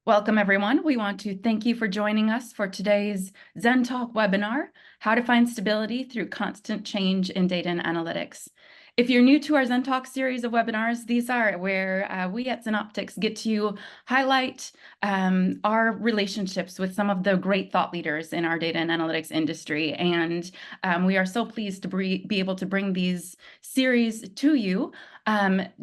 Welcome, everyone. We want to thank you for joining us for today's Zentalk webinar, How to Find Stability Through Constant Change in Data and Analytics. If you're new to our ZenTalk series of webinars, these are where we at Zenoptics get to highlight our relationships with some of the great thought leaders in our data and analytics industry. And we are so pleased to be able to bring these series to you.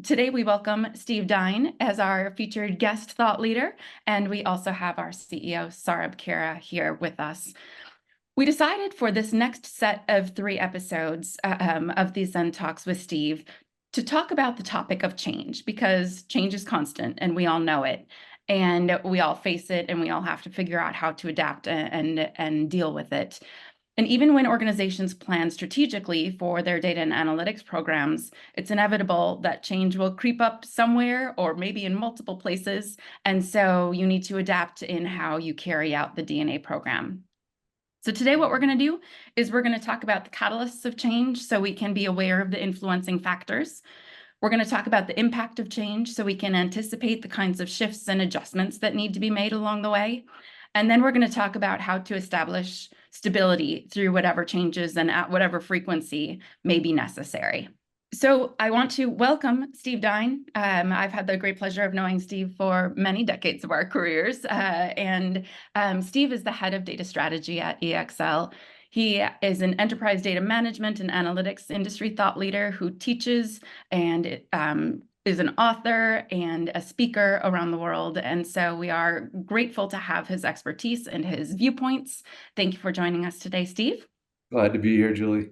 Today, we welcome Steve Dine as our featured guest thought leader. And we also have our CEO, Saurabh Kara, here with us. We decided for this next set of 3 episodes of these Zen Talks with Steve to talk about the topic of change, because change is constant and we all know it. And we all face it and we all have to figure out how to adapt and deal with it. And even when organizations plan strategically for their data and analytics programs, it's inevitable that change will creep up somewhere or maybe in multiple places. And so you need to adapt in how you carry out the DNA program. So today what we're going to do is we're going to talk about the catalysts of change so we can be aware of the influencing factors. We're going to talk about the impact of change so we can anticipate the kinds of shifts and adjustments that need to be made along the way. And then we're going to talk about how to establish stability through whatever changes and at whatever frequency may be necessary. So I want to welcome Steve Dine. I've had the great pleasure of knowing Steve for many decades of our careers. Steve is the head of data strategy at EXL. He is an enterprise data management and analytics industry thought leader who teaches and is an author and a speaker around the world. And so we are grateful to have his expertise and his viewpoints. Thank you for joining us today, Steve. Glad to be here, Julie.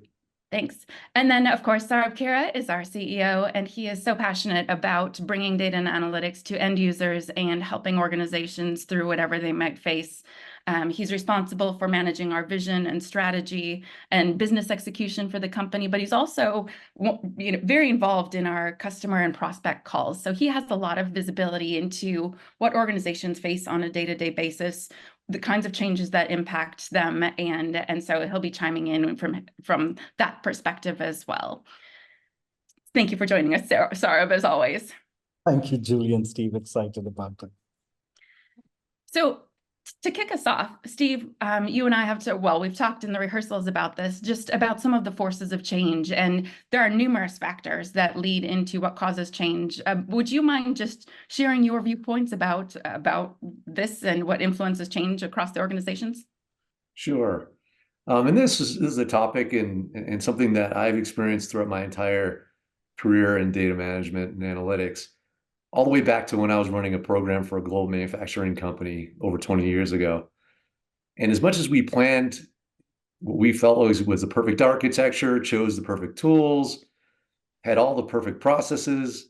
Thanks. And then, of course, Saurabh Kara is our CEO, and he is so passionate about bringing data and analytics to end users and helping organizations through whatever they might face. He's responsible for managing our vision and strategy and business execution for the company, but he's also very involved in our customer and prospect calls. So he has a lot of visibility into what organizations face on a day-to-day basis, the kinds of changes that impact them, and so he'll be chiming in from that perspective as well. Thank you for joining us, Saurabh, as always. Thank you, Julie and Steve. Excited about it. So to kick us off, Steve, you and I we've talked in the rehearsals about this, just about some of the forces of change, and there are numerous factors that lead into what causes change. Would you mind just sharing your viewpoints about this and what influences change across the organizations? Sure. And this is a topic and something that I've experienced throughout my entire career in data management and analytics, all the way back to when I was running a program for a global manufacturing company over 20 years ago. And as much as we planned what we felt was the perfect architecture, chose the perfect tools, had all the perfect processes,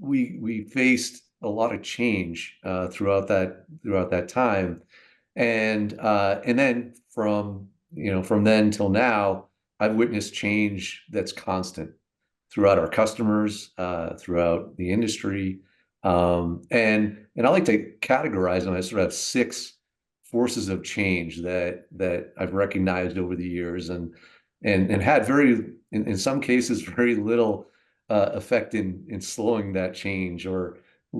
we faced a lot of change throughout that time. And then from then till now, I've witnessed change that's constant throughout our customers, throughout the industry. And I like to categorize them. I sort of have 6 forces of change that I've recognized over the years and had in some cases, very little effect in slowing that change or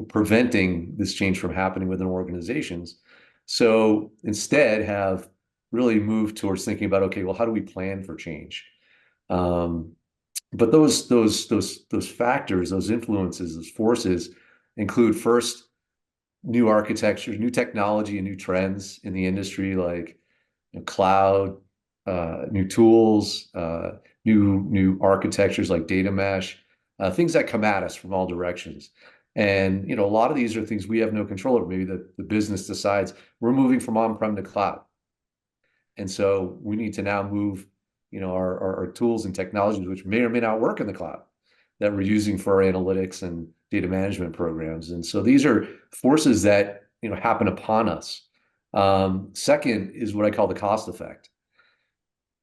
preventing this change from happening within organizations. So instead have really moved towards thinking about, okay, well, how do we plan for change? But those factors, those influences, those forces include first new architectures, new technology, and new trends in the industry, like cloud, new tools, new architectures like data mesh, things that come at us from all directions. And a lot of these are things we have no control over. Maybe the business decides we're moving from on-prem to cloud, and so we need to now move our tools and technologies, which may or may not work in the cloud, that we're using for our analytics and data management programs. And so these are forces that happen upon us. Second is what I call the cost effect.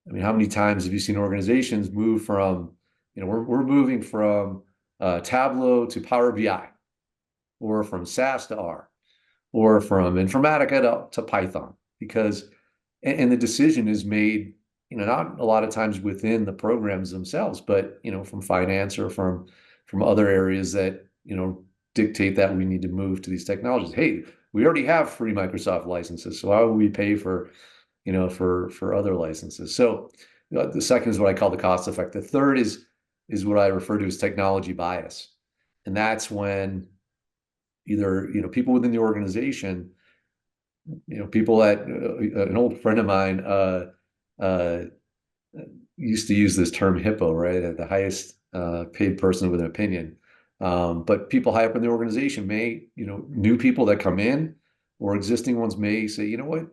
I mean, how many times have you seen organizations move from, we're moving from Tableau to Power BI, or from SAS to R, or from Informatica to Python, and the decision is made, not a lot of times within the programs themselves, but, from finance or from other areas that, dictate that we need to move to these technologies. Hey, we already have free Microsoft licenses, so why would we pay for, for other licenses? So the second is what I call the cost effect. The third is what I refer to as technology bias. And that's when either, people within the organization, people at an old friend of mine uh, used to use this term hippo, right? The highest paid person with an opinion. But people high up in the organization may, new people that come in or existing ones may say, you know what,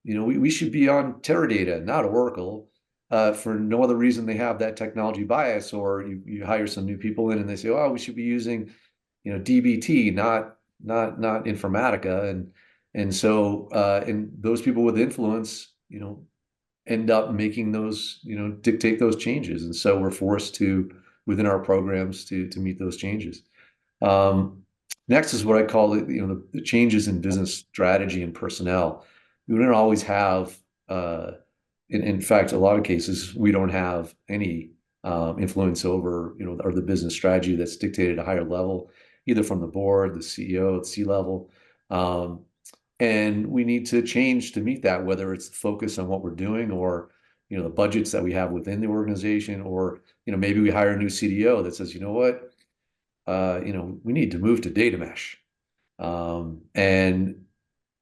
we should be on Teradata, not Oracle, for no other reason they have that technology bias, or you hire some new people in and they say, oh, we should be using, DBT, not Informatica. And so and those people with influence, end up making those, dictate those changes. And so we're forced to, within our programs, to meet those changes. Next is what I call the changes in business strategy and personnel. We don't always have, in fact, a lot of cases, we don't have any influence over, or the business strategy that's dictated at a higher level, either from the board, the CEO, the C-level. And we need to change to meet that, whether it's the focus on what we're doing or, the budgets that we have within the organization, or, maybe we hire a new CDO that says, you know what, we need to move to data mesh. And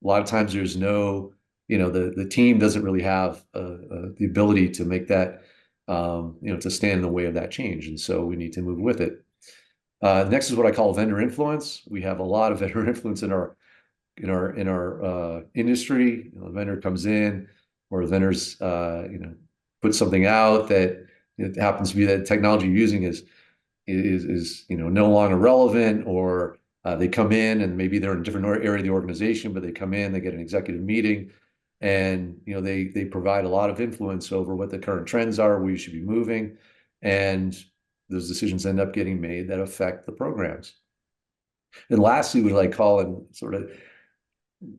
a lot of times there's no, the team doesn't really have the ability to make that, to stand in the way of that change. And so we need to move with it. Next is what I call vendor influence. We have a lot of vendor influence in our industry. The vendor comes in, or the vendors put something out that it happens to be that technology you're using is no longer relevant, or they come in and maybe they're in a different area of the organization, but they come in, they get an executive meeting, and they provide a lot of influence over what the current trends are, where you should be moving, and those decisions end up getting made that affect the programs. And lastly, what I call, and sort of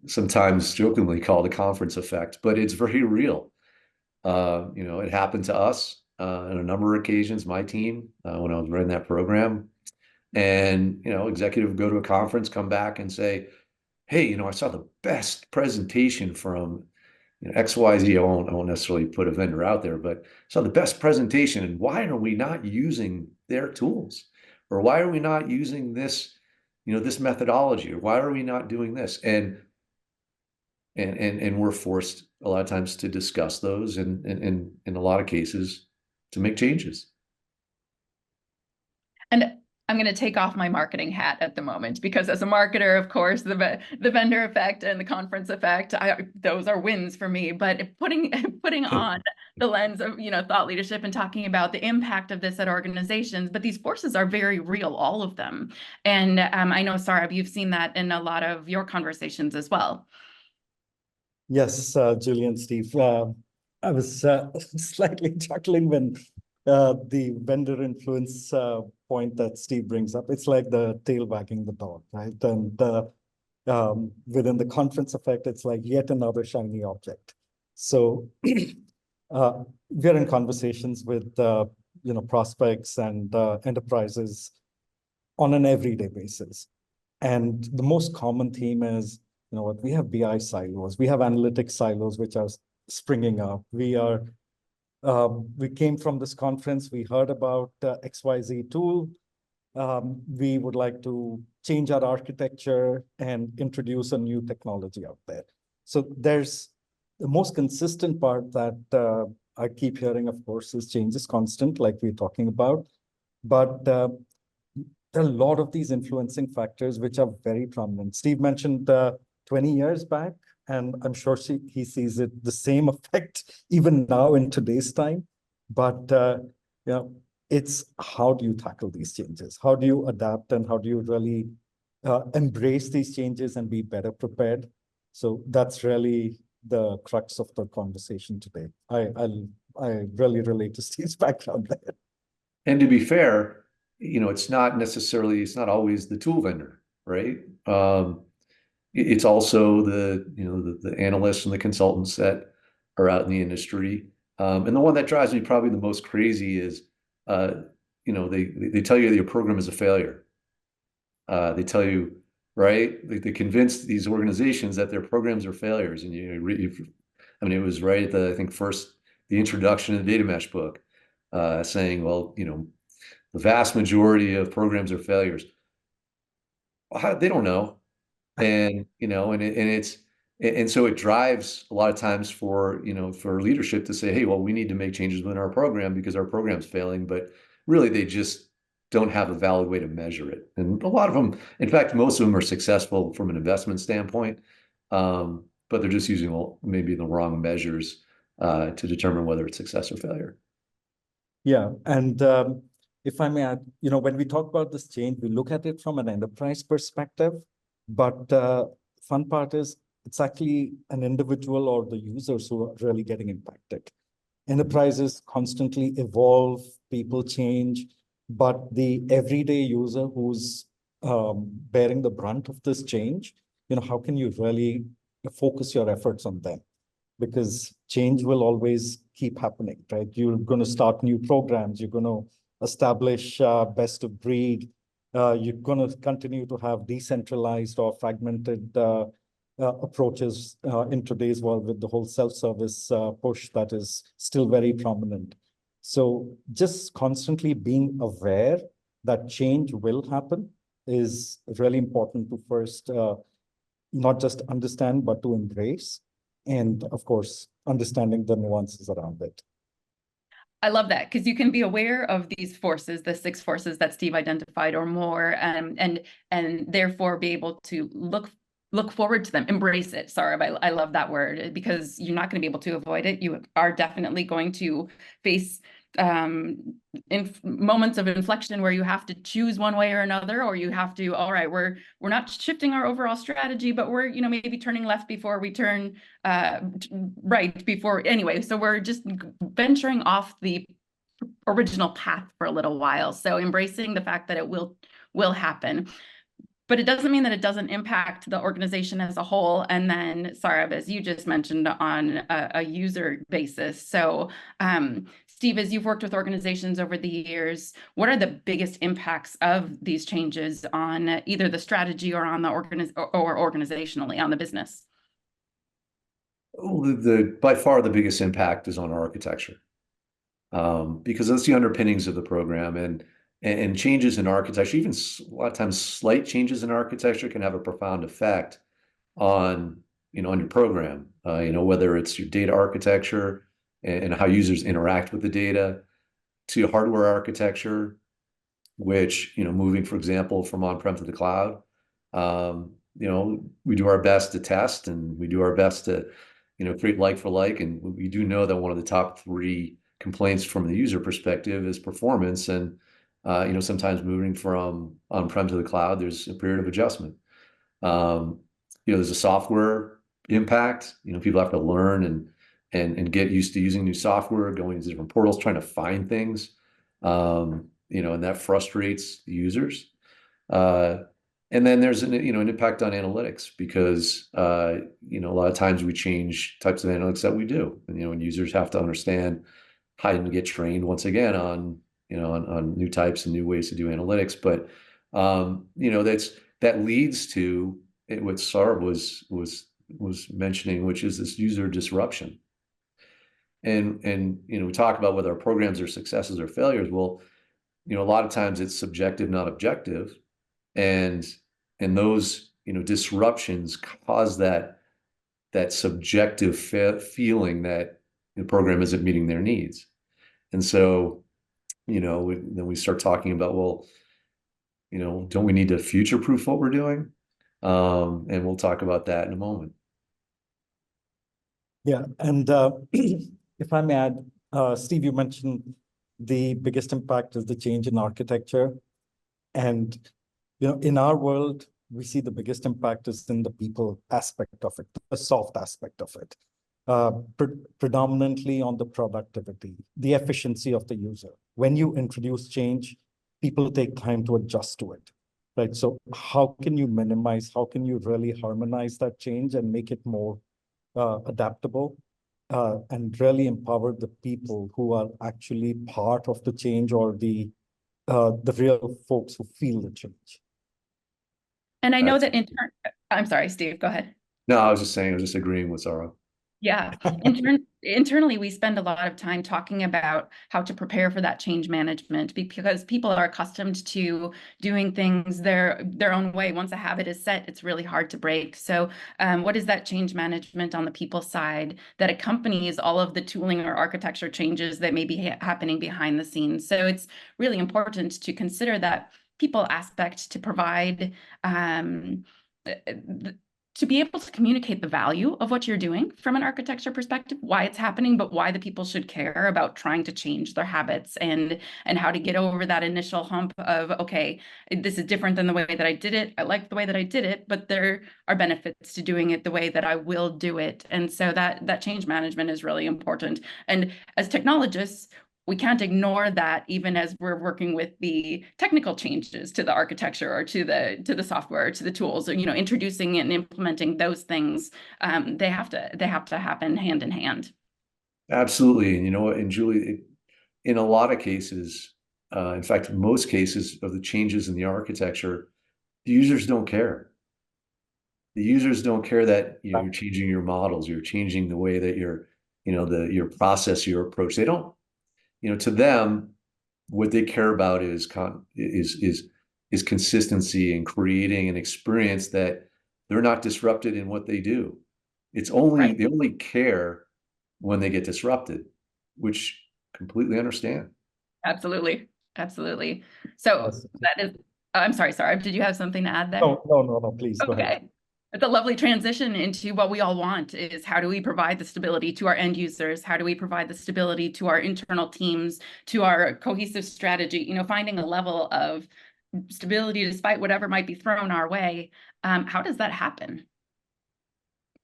sometimes jokingly call, the conference effect, but it's very real. It happened to us on a number of occasions, my team, when I was running that program. And, executive would go to a conference, come back and say, hey, I saw the best presentation from XYZ. I won't necessarily put a vendor out there, but saw the best presentation. And why are we not using their tools? Or why are we not using this, this methodology? Or why are we not doing this? And we're forced a lot of times to discuss those, and in a lot of cases to make changes. And I'm going to take off my marketing hat at the moment, because as a marketer, of course, the vendor effect and the conference effect, those are wins for me. But putting on the lens of thought leadership and talking about the impact of this at organizations, but these forces are very real, all of them. And I know, Saurabh, you've seen that in a lot of your conversations as well. Yes, Julian, Steve. I was slightly chuckling when the vendor influence point that Steve brings up. It's like the tail wagging the dog, right? And within the conference effect, it's like yet another shiny object. So we're in conversations with prospects and enterprises on an everyday basis. And the most common theme is, what, we have BI silos, we have analytics silos, which are springing up. We came from this conference, we heard about XYZ tool. We would like to change our architecture and introduce a new technology out there. So there's the most consistent part that I keep hearing, of course, is change is constant, like we're talking about. But there are a lot of these influencing factors which are very prominent. Steve mentioned 20 years back, and I'm sure he sees it the same effect even now in today's time. But it's how do you tackle these changes? How do you adapt, and how do you really embrace these changes and be better prepared? So that's really the crux of the conversation today. I really relate to Steve's background there. And to be fair, it's not always the tool vendor, right? It's also the analysts and the consultants that are out in the industry. And the one that drives me probably the most crazy is, they tell you that your program is a failure. They tell you right? They convinced these organizations that their programs are failures. And I mean, it was right at the, I think, the introduction of the data mesh book, saying, well, the vast majority of programs are failures. Well, they don't know. And, and so it drives a lot of times for, for leadership to say, hey, well, we need to make changes within our program because our program's failing. But really, they just don't have a valid way to measure it. And a lot of them, in fact, most of them are successful from an investment standpoint, but they're just using maybe the wrong measures to determine whether it's success or failure. Yeah, and if I may add, when we talk about this change, we look at it from an enterprise perspective, but fun part is it's actually an individual or the users who are really getting impacted. Enterprises constantly evolve, people change, but the everyday user who's bearing the brunt of this change, how can you really focus your efforts on them? Because change will always keep happening, right? You're going to start new programs. You're going to establish best of breed. You're going to continue to have decentralized or fragmented approaches in today's world with the whole self-service push that is still very prominent. So just constantly being aware that change will happen is really important to first not just understand, but to embrace. And of course, understanding the nuances around it. I love that because you can be aware of these forces, the 6 forces that Steve identified or more, and therefore be able to look forward to them, embrace it. Saurabh, I love that word because you're not going to be able to avoid it. You are definitely going to face in moments of inflection where you have to choose one way or another, or you have to, all right, we're not shifting our overall strategy, but we're maybe turning left before we turn right before anyway. So we're just venturing off the original path for a little while. So embracing the fact that it will happen. But it doesn't mean that it doesn't impact the organization as a whole. And then, Saurabh, as you just mentioned, on a user basis. So, Steve, as you've worked with organizations over the years, what are the biggest impacts of these changes on either the strategy or on the organizationally on the business? By far the biggest impact is on our architecture, because that's the underpinnings of the program, and changes in architecture, even a lot of times slight changes in architecture, can have a profound effect on on your program. Whether it's your data architecture and how users interact with the data, to hardware architecture, which moving, for example, from on-prem to the cloud. We do our best to test, and we do our best to create like for like, and we do know that one of the top 3 complaints from the user perspective is performance. And sometimes moving from on-prem to the cloud, there's a period of adjustment. There's a software impact. People have to learn and get used to using new software, going to different portals, trying to find things. And that frustrates the users. And then there's an impact on analytics, because a lot of times we change types of analytics that we do, and users have to understand how to get trained once again on new types and new ways to do analytics. But that leads to what Saurabh was mentioning, which is this user disruption. And we talk about whether our programs are successes or failures. Well, a lot of times it's subjective, not objective, and those disruptions cause that subjective feeling that the program isn't meeting their needs. And so then we start talking about, well, don't we need to future-proof what we're doing? And we'll talk about that in a moment. Yeah, and if I may add, Steve, you mentioned the biggest impact is the change in architecture. And in our world, we see the biggest impact is in the people aspect of it, the soft aspect of it, predominantly on the productivity, the efficiency of the user. When you introduce change, people take time to adjust to it, right? So how can you minimize, how can you really harmonize that change and make it more adaptable, and really empower the people who are actually part of the change, or the real folks who feel the change? And I know That's, that I'm sorry, Steve, go ahead. no, I was just saying, I was just agreeing with Sarah. Yeah, internally, we spend a lot of time talking about how to prepare for that change management because people are accustomed to doing things their own way. Once a habit is set, it's really hard to break. So, what is that change management on the people side that accompanies all of the tooling or architecture changes that may be happening behind the scenes? So, it's really important to consider that people aspect to provide. To be able to communicate the value of what you're doing from an architecture perspective, why it's happening, but why the people should care about trying to change their habits and how to get over that initial hump of, okay, this is different than the way that I did it. I like the way that I did it, but there are benefits to doing it the way that I will do it. And so that change management is really important. And as technologists, we can't ignore that even as we're working with the technical changes to the architecture or to the software or to the tools, or introducing and implementing those things. They have to happen hand in hand. Absolutely. And you know what, and Julie, in a lot of cases, in fact, most cases of the changes in the architecture, the users don't care. The users don't care that you're changing your models, you're changing the way that your process, your approach. They don't, to them, what they care about is consistency and creating an experience that they're not disrupted in what they do. Right. They only care when they get disrupted, which completely understand. Absolutely. Absolutely. So Yes. that is, I'm sorry, Sarah, did you have something to add there? No, please go ahead. Okay. It's a lovely transition into what we all want is how do we provide the stability to our end users? How do we provide the stability to our internal teams, to our cohesive strategy, finding a level of stability despite whatever might be thrown our way. How does that happen?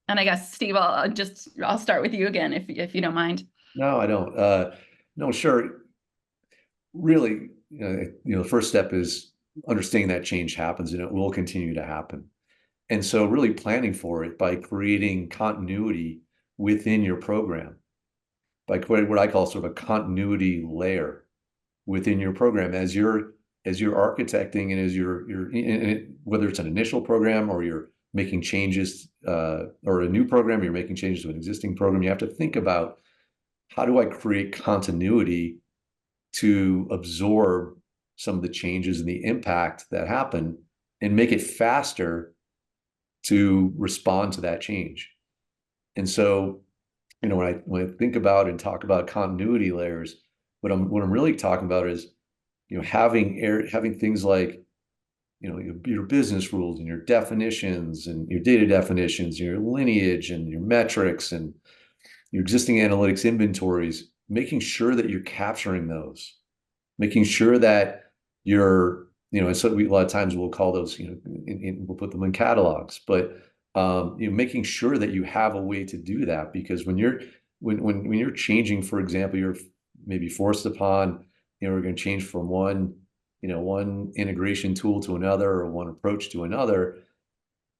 And I guess, Steve, I'll start with you again, if you don't mind. No, I don't. No, sure. Really, the first step is understanding that change happens and it will continue to happen. And so really planning for it by creating continuity within your program, by creating what I call sort of a continuity layer within your program as you're architecting and as whether it's an initial program or you're making changes or a new program, you're making changes to an existing program, you have to think about how do I create continuity to absorb some of the changes and the impact that happen and make it faster to respond to that change. And so, when I think about and talk about continuity layers, what I'm really talking about is, having things like, your business rules and your definitions and your data definitions, your lineage and your metrics and your existing analytics inventories, making sure that you're capturing those, making sure that and so a lot of times we'll call those, we'll put them in catalogs, but making sure that you have a way to do that, because when you're changing, for example, you're maybe forced upon, we're going to change from one integration tool to another or one approach to another,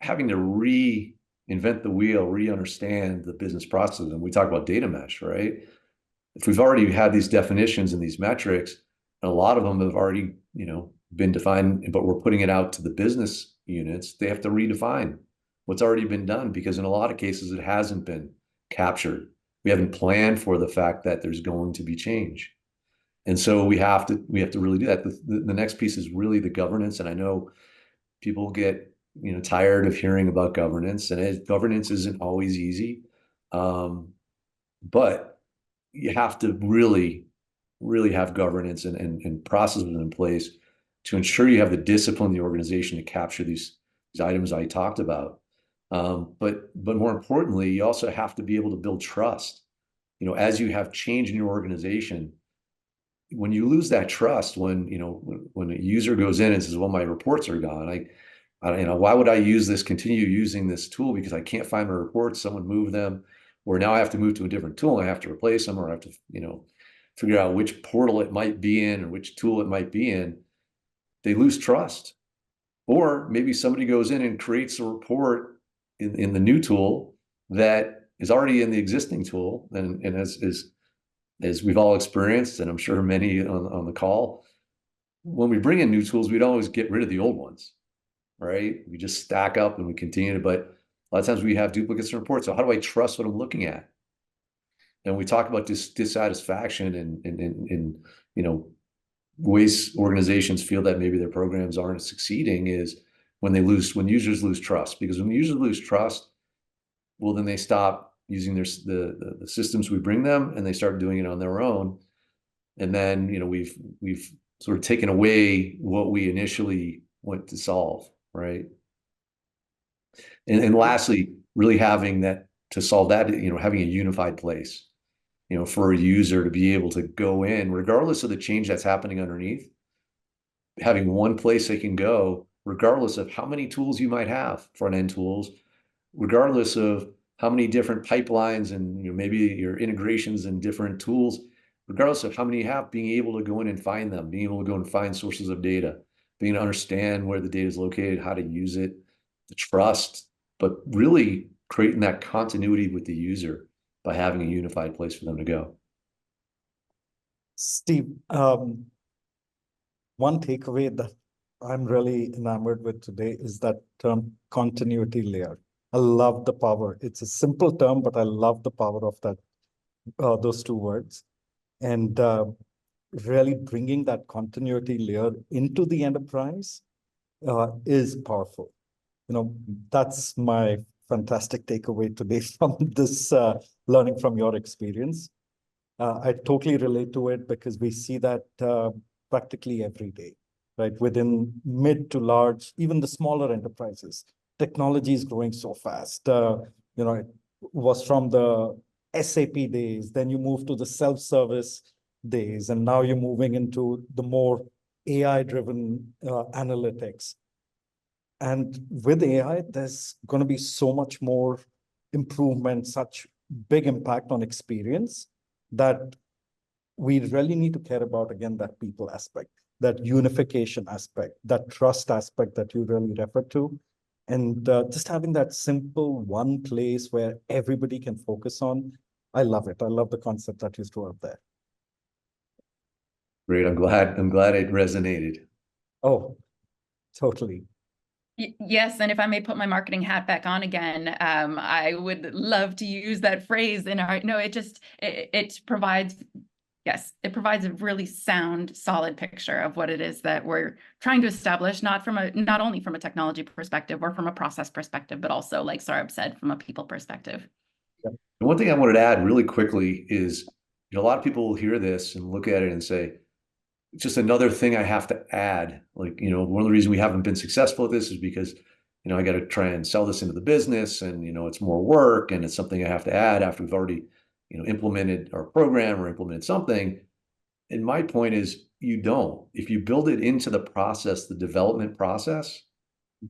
having to reinvent the wheel, re-understand the business process. And we talk about data mesh, right? If we've already had these definitions and these metrics, and a lot of them have already, been defined, but we're putting it out to the business units, they have to redefine what's already been done, because in a lot of cases it hasn't been captured. We haven't planned for the fact that there's going to be change. And so we have to really do that. The next piece is really the governance. And I know people get, tired of hearing about governance, and governance isn't always easy. But you have to really, really have governance and processes in place to ensure you have the discipline in the organization to capture these items I talked about. But more importantly, you also have to be able to build trust. As you have change in your organization, when you lose that trust, when a user goes in and says, "Well, my reports are gone," why would I continue using this tool because I can't find my reports? Someone moved them, or now I have to move to a different tool. I have to replace them, or I have to, figure out which portal it might be in or which tool it might be in. They lose trust. Or maybe somebody goes in and creates a report in the new tool that is already in the existing tool. And as we've all experienced, and I'm sure many on the call, when we bring in new tools, we'd always get rid of the old ones, right? We just stack up and we continue to, but a lot of times we have duplicates in reports. So how do I trust what I'm looking at? And we talk about dissatisfaction and ways organizations feel that maybe their programs aren't succeeding is when users lose trust. Because when users lose trust, well, then they stop using the systems we bring them and they start doing it on their own. And then, we've sort of taken away what we initially went to solve, right? And lastly, really having that to solve that, having a unified place, for a user to be able to go in, regardless of the change that's happening underneath, having one place they can go, regardless of how many tools you might have, front-end tools, regardless of how many different pipelines and maybe your integrations and different tools, regardless of how many you have, being able to go in and find them, being able to go and find sources of data, being able to understand where the data is located, how to use it, the trust, but really creating that continuity with the user by having a unified place for them to go. Steve, one takeaway that I'm really enamored with today is that term continuity layer. I love the power. It's a simple term, but I love the power of that, those two words. And really bringing that continuity layer into the enterprise is powerful. That's my fantastic takeaway today from this learning from your experience. I totally relate to it because we see that practically every day, right? Within mid to large, even the smaller enterprises, technology is growing so fast. It was from the SAP days, then you move to the self-service days, and now you're moving into the more AI-driven analytics. And with AI, there's going to be so much more improvement, such big impact on experience that we really need to care about, again, that people aspect, that unification aspect, that trust aspect that you really refer to. And just having that simple one place where everybody can focus on. I love it. I love the concept that you threw out there. Great. I'm glad it resonated. Oh, totally. Yes, and if I may put my marketing hat back on again, I would love to use that phrase in our, no, it provides, yes, it provides a really sound, solid picture of what it is that we're trying to establish, not only from a technology perspective or from a process perspective, but also, like Saurabh said, from a people perspective. And one thing I wanted to add really quickly is, a lot of people will hear this and look at it and say, it's just another thing I have to add. Like, one of the reasons we haven't been successful at this is because, I got to try and sell this into the business and, it's more work and it's something I have to add after we've already, implemented our program or implemented something. And my point is you don't. If you build it into the process, the development process,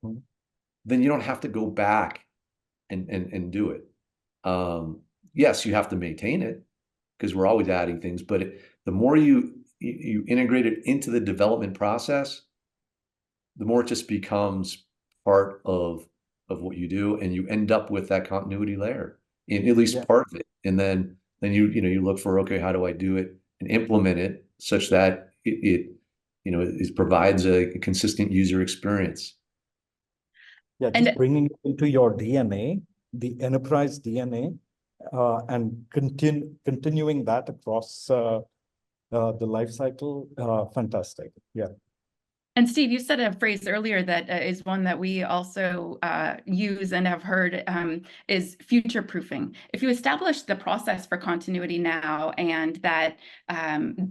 then you don't have to go back and do it. Yes, you have to maintain it because we're always adding things, but the more you integrate it into the development process, the more it just becomes part of what you do, and you end up with that continuity layer in at least part of it. And then you look for, okay, how do I do it and implement it such that it provides a consistent user experience. Yeah, just bringing it into your DNA, the enterprise DNA, and continuing that across the life cycle. Fantastic. Yeah. And Steve, you said a phrase earlier that is one that we also use and have heard is future proofing. If you establish the process for continuity now and that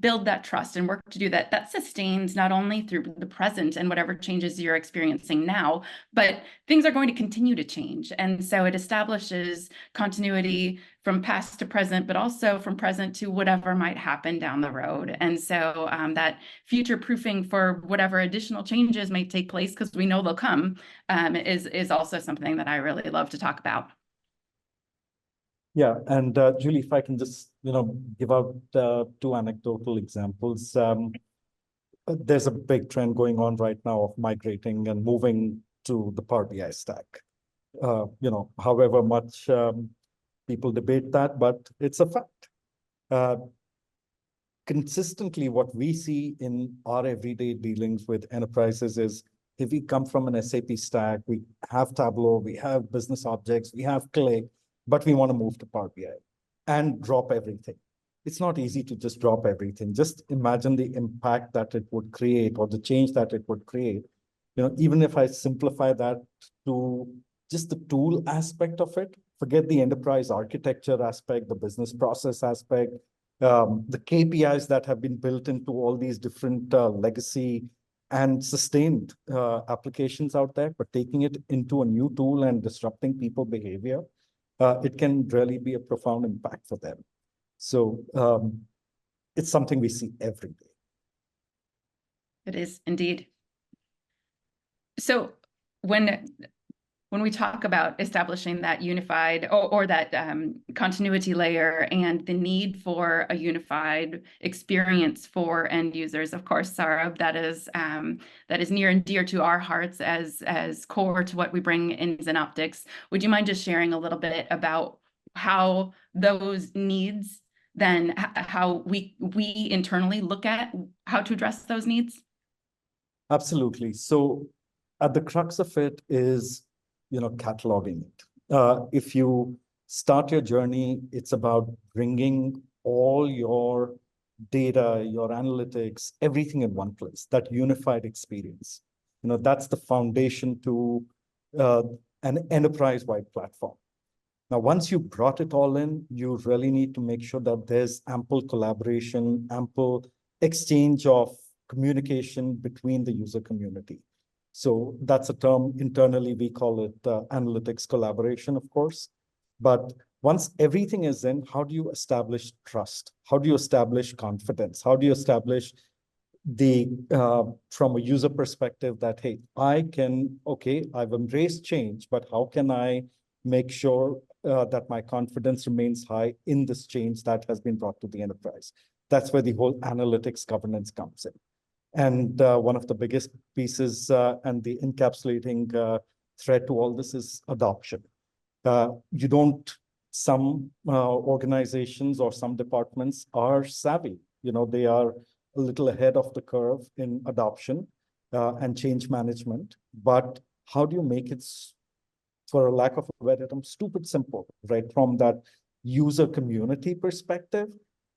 build that trust and work to do that, that sustains not only through the present and whatever changes you're experiencing now, but things are going to continue to change. And so it establishes continuity from past to present, but also from present to whatever might happen down the road. And so that future proofing for whatever additional changes may take place, because we know they'll come, is also something that I really love to talk about. Yeah, and Julie, if I can just give out two anecdotal examples. There's a big trend going on right now of migrating and moving to the Power BI stack. However much people debate that, but it's a fact. Consistently, what we see in our everyday dealings with enterprises is, if we come from an SAP stack, we have Tableau, we have business objects, we have Click, but we want to move to Power BI and drop everything. It's not easy to just drop everything. Just imagine the impact that it would create or the change that it would create. Even if I simplify that to just the tool aspect of it, forget the enterprise architecture aspect, the business process aspect, the KPIs that have been built into all these different legacy and sustained applications out there, but taking it into a new tool and disrupting people behavior, it can really be a profound impact for them. So it's something we see every day. It is indeed. So when we talk about establishing that unified or that continuity layer and the need for a unified experience for end users, of course, Saurabh, that is near and dear to our hearts as core to what we bring in Zenoptics. Would you mind just sharing a little bit about how those needs, then how we internally look at how to address those needs? Absolutely. So at the crux of it is cataloging it. If you start your journey, it's about bringing all your data, your analytics, everything in one place, that unified experience. That's the foundation to an enterprise-wide platform. Now, once you brought it all in, you really need to make sure that there's ample collaboration, ample exchange of communication between the user community. So that's a term internally, we call it analytics collaboration, of course. But once everything is in, how do you establish trust? How do you establish confidence? How do you establish from a user perspective that, hey, I've embraced change, but how can I make sure that my confidence remains high in this change that has been brought to the enterprise? That's where the whole analytics governance comes in. And one of the biggest pieces and the encapsulating thread to all this is adoption. Some organizations or some departments are savvy. They are a little ahead of the curve in adoption and change management. But how do you make it, for a lack of a better term, stupid simple, right? From that user community perspective,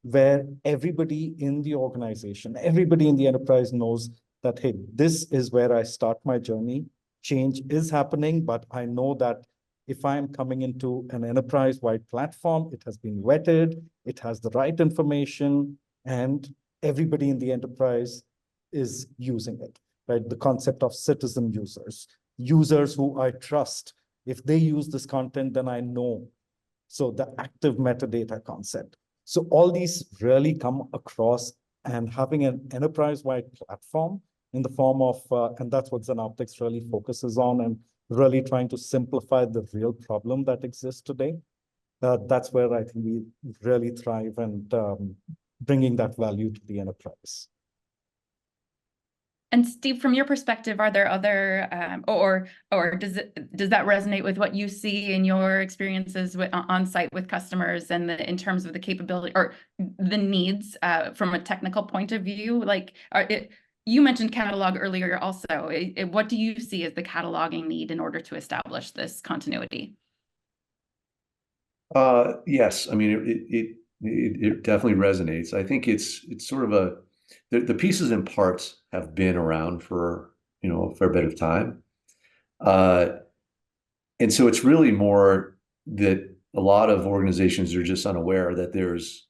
where everybody in the organization, everybody in the enterprise knows that, hey, this is where I start my journey. Change is happening, but I know that if I'm coming into an enterprise-wide platform, it has been vetted, it has the right information, and everybody in the enterprise is using it, right? The concept of citizen users who I trust. If they use this content, then I know. So the active metadata concept. So all these really come across, and having an enterprise-wide platform in the form of, and that's what Zenoptics really focuses on, and really trying to simplify the real problem that exists today. That's where I think we really thrive and bringing that value to the enterprise. And Steve, from your perspective, are there other, or does that resonate with what you see in your experiences on site with customers and in terms of the capability or the needs from a technical point of view? Like, you mentioned catalog earlier also. What do you see as the cataloging need in order to establish this continuity? Yes, I mean it definitely resonates. I think it's sort of the pieces and parts have been around for a fair bit of time, and so it's really more that a lot of organizations are just unaware that there's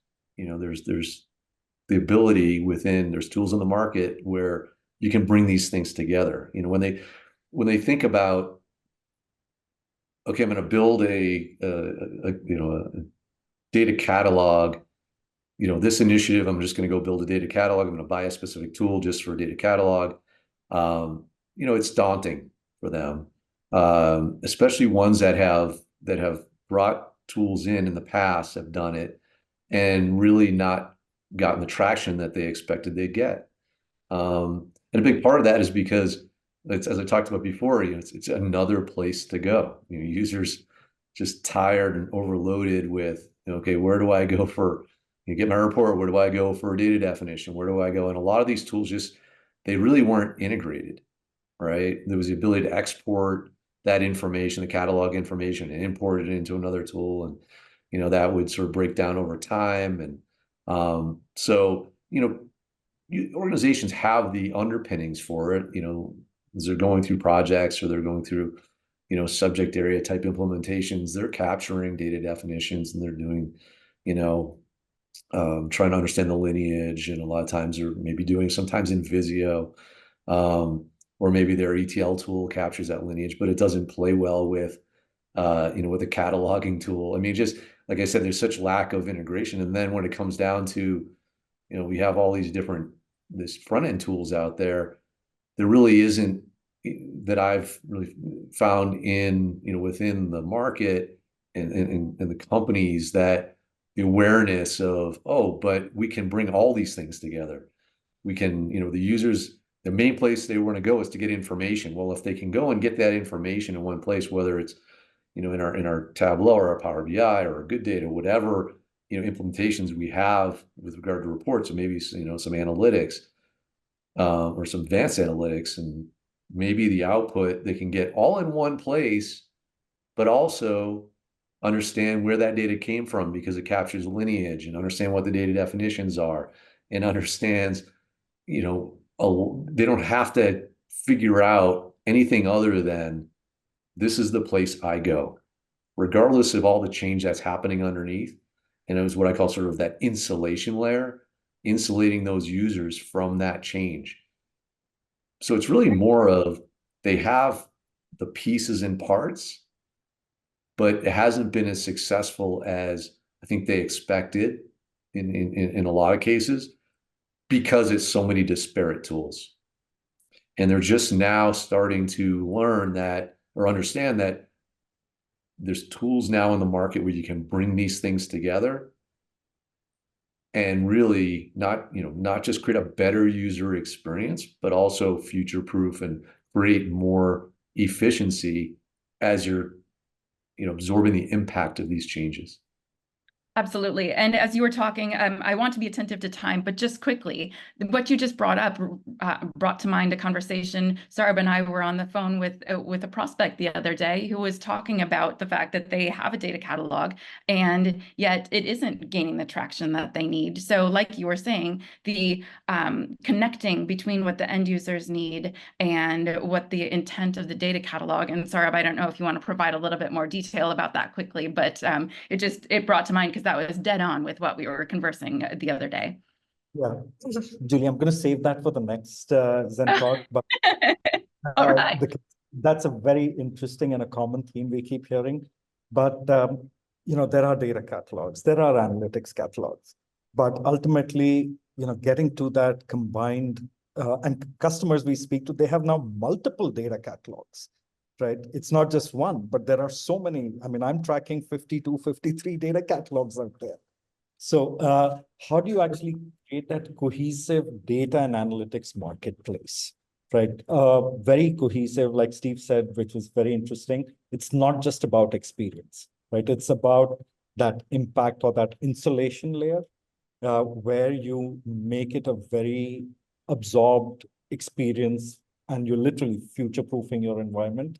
the ability within, there's tools in the market where you can bring these things together. When they think about, okay, I'm going to build a data catalog. This initiative, I'm just going to go build a data catalog. I'm going to buy a specific tool just for a data catalog. It's daunting for them, especially ones that have brought tools in the past, have done it, and really not gotten the traction that they expected they'd get. And a big part of that is because it's, as I talked about before, it's another place to go. Users just tired and overloaded with, okay, where do I go for get my report? Where do I go for a data definition? Where do I go? And a lot of these tools they really weren't integrated. right? There was the ability to export that information, the catalog information, and import it into another tool. And, that would sort of break down over time. And so, organizations have the underpinnings for it, as they're going through projects or they're going through, subject area type implementations, they're capturing data definitions and they're doing, trying to understand the lineage. And a lot of times they're maybe doing sometimes in Visio, or maybe their ETL tool captures that lineage, but it doesn't play well with, with a cataloging tool. I mean, just like I said, there's such lack of integration. And then when it comes down to, we have all these different, this front end tools out there, there really isn't that I've really found in, within the market and the companies, that the awareness of, oh, but we can bring all these things together. We can, the users, the main place they want to go is to get information. Well, if they can go and get that information in one place, whether it's, in our Tableau or our Power BI or our Good Data, whatever, implementations we have with regard to reports, or maybe, some analytics, or some advanced analytics, and maybe the output they can get all in one place, but also understand where that data came from because it captures lineage, and understand what the data definitions are, and understands, they don't have to figure out anything other than this is the place I go, regardless of all the change that's happening underneath. And it was what I call sort of that insulation layer, insulating those users from that change. So it's really more of, they have the pieces and parts, but it hasn't been as successful as I think they expected in a lot of cases, because it's so many disparate tools. And they're just now starting to learn that, or understand that there's tools now in the market where you can bring these things together and really not just create a better user experience, but also future-proof and create more efficiency as you're, absorbing the impact of these changes. Absolutely. And as you were talking, I want to be attentive to time, but just quickly, what you just brought up brought to mind a conversation. Sarab and I were on the phone with a prospect the other day who was talking about the fact that they have a data catalog, and yet it isn't gaining the traction that they need. So like you were saying, the connecting between what the end users need and what the intent of the data catalog. And Sarab, I don't know if you want to provide a little bit more detail about that quickly, but it brought to mind because that was dead on with what we were conversing the other day. Yeah, Julie, I'm going to save that for the next ZenTalk, but All right. that's a very interesting and a common theme we keep hearing. But there are data catalogs, there are analytics catalogs, but ultimately, getting to that combined and customers we speak to, they have now multiple data catalogs. Right? It's not just one, but there are so many. I mean, I'm tracking 52, 53 data catalogs out there. So how do you actually create that cohesive data and analytics marketplace, right? Very cohesive, like Steve said, which was very interesting. It's not just about experience, right? It's about that impact or that insulation layer where you make it a very absorbed experience, and you're literally future-proofing your environment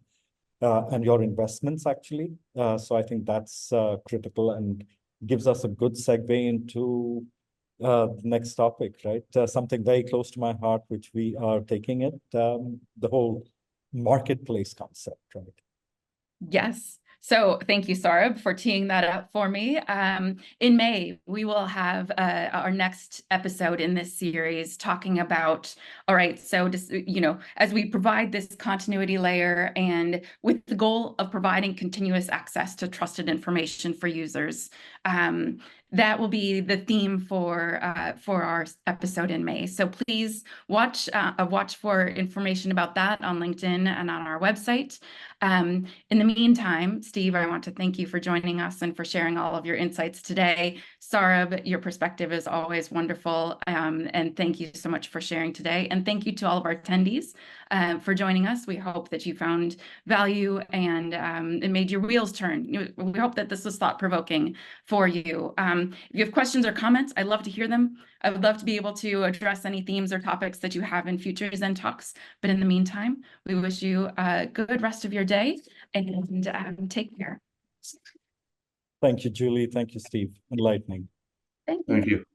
and your investments, actually. So I think that's critical and gives us a good segue into the next topic, right? Something very close to my heart, which we are taking it, the whole marketplace concept, right? Yes. So thank you, Sarab, for teeing that up for me. In May, we will have our next episode in this series talking about, all right, so just, as we provide this continuity layer and with the goal of providing continuous access to trusted information for users, that will be the theme for our episode in May. So please watch for information about that on LinkedIn and on our website. In the meantime, Steve, I want to thank you for joining us and for sharing all of your insights today. Sarab, your perspective is always wonderful, and thank you so much for sharing today. And thank you to all of our attendees for joining us. We hope that you found value and it made your wheels turn. We hope that this was thought-provoking for you. If you have questions or comments, I'd love to hear them. I would love to be able to address any themes or topics that you have in future ZenTalks. But in the meantime, we wish you a good rest of your day and take care. Thank you, Julie. Thank you, Steve. Enlightening. Thank you. Thank you.